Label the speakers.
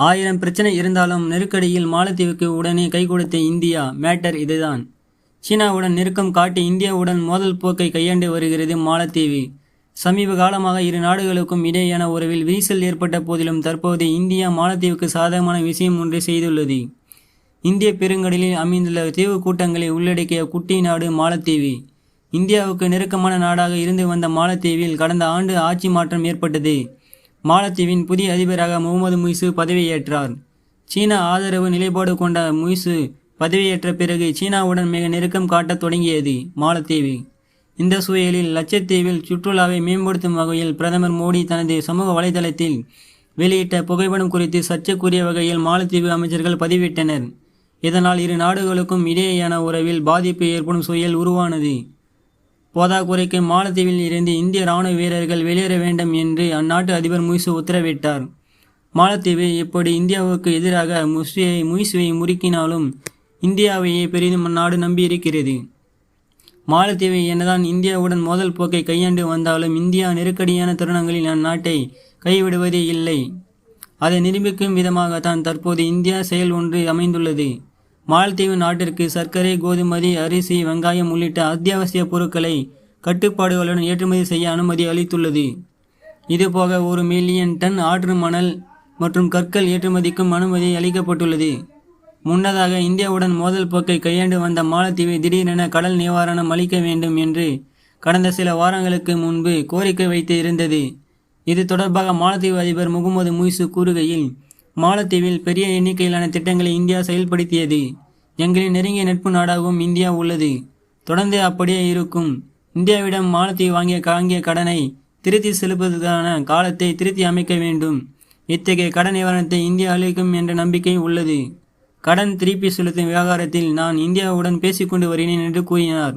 Speaker 1: 1000 பிரச்சனை இருந்தாலும் நெருக்கடியில் மாலத்தீவுக்கு உடனே கை கொடுத்த இந்தியா. மேட்டர் இதுதான். சீனாவுடன் நெருக்கம் காட்டி இந்தியாவுடன் மோதல் போக்கை கையாண்டு வருகிறது மாலத்தீவு. சமீப காலமாக இரு நாடுகளுக்கும் இடையேயான உறவில் விரிசல் ஏற்பட்ட போதிலும் தற்போது இந்தியா மாலத்தீவுக்கு சாதகமான விஷயம் ஒன்றை செய்துள்ளது. இந்திய பெருங்கடலில் அமைந்துள்ள தீவு கூட்டங்களை உள்ளடக்கிய குட்டி நாடு மாலத்தீவு. இந்தியாவுக்கு நெருக்கமான நாடாக இருந்து வந்த மாலத்தீவில் கடந்த ஆண்டு ஆட்சி மாற்றம் ஏற்பட்டது. மாலத்தீவின் புதிய அதிபராக முகமது முய்சு பதவியேற்றார். சீனா ஆதரவு நிலைப்பாடு கொண்ட முய்சு பதவியேற்ற பிறகு சீனாவுடன் மிக நெருக்கம் காட்டத் தொடங்கியது மாலத்தீவு. இந்த சூழலில் லட்சத்தீவில் சுற்றுலாவை மேம்படுத்தும் வகையில் பிரதமர் மோடி தனது சமூக வலைதளத்தில் வெளியிட்ட புகைப்படம் குறித்து சர்ச்சைக்குரிய வகையில் மாலத்தீவு அமைச்சர்கள் பதிவிட்டனர். இதனால் இரு நாடுகளுக்கும் இடையேயான உறவில் பாதிப்பு ஏற்படும் சூழல் உருவானது. போதாக்குறைக்கு மாலத்தீவில் இருந்து இந்திய இராணுவ வீரர்கள் வெளியேற வேண்டும் என்று அந்நாட்டு அதிபர் முய்சு உத்தரவிட்டார். மாலத்தீவு இப்படி இந்தியாவுக்கு எதிராக முய்சுவை முறுக்கினாலும் இந்தியாவையே பெரிதும் அந்நாடு நம்பியிருக்கிறது. மாலத்தீவு என்னதான் இந்தியாவுடன் மோதல் போக்கை கையாண்டு வந்தாலும் இந்தியா நெருக்கடியான தருணங்களில் அந்நாட்டை கைவிடுவதே இல்லை. அதை நிரூபிக்கும் விதமாகத்தான் தற்போது இந்தியா செயல் ஒன்று அமைந்துள்ளது. மாலத்தீவு நாட்டிற்கு சர்க்கரை, கோதுமதி, அரிசி, வெங்காயம் உள்ளிட்ட அத்தியாவசிய பொருட்களை கட்டுப்பாடுகளுடன் ஏற்றுமதி செய்ய அனுமதி அளித்துள்ளது. இதுபோக 1 மில்லியன் டன் ஆற்று மணல் மற்றும் கற்கள் ஏற்றுமதிக்கும் அனுமதி அளிக்கப்பட்டுள்ளது. முன்னதாக இந்தியாவுடன் மோதல் போக்கை கையாண்டு வந்த மாலத்தீவு திடீரென கடல் நிவாரணம் அளிக்க வேண்டும் என்று கடந்த சில வாரங்களுக்கு முன்பு கோரிக்கை வைத்து இருந்தது. இது தொடர்பாக மாலத்தீவு அதிபர் முகமது முய்சு கூறுகையில், மாலத்தீவில் பெரிய எண்ணிக்கையிலான திட்டங்களை இந்தியா செயல்படுத்தியது. எங்களின் நெருங்கிய நட்பு நாடாகவும் இந்தியா உள்ளது. தொடர்ந்து அப்படியே இருக்கும். இந்தியாவிடம் மாலத்தீவு வாங்கிய கடனை திருத்தி செலுத்துவதற்கான காலத்தை திருத்தி அமைக்க வேண்டும். இத்தகைய கடன் நிவாரணத்தை இந்தியா அளிக்கும் என்ற நம்பிக்கை உள்ளது. கடன் திருப்பி செலுத்தும் விவகாரத்தில் நான் இந்தியாவுடன் பேசிக்கொண்டு வருகிறேன் என்று கூறினார்.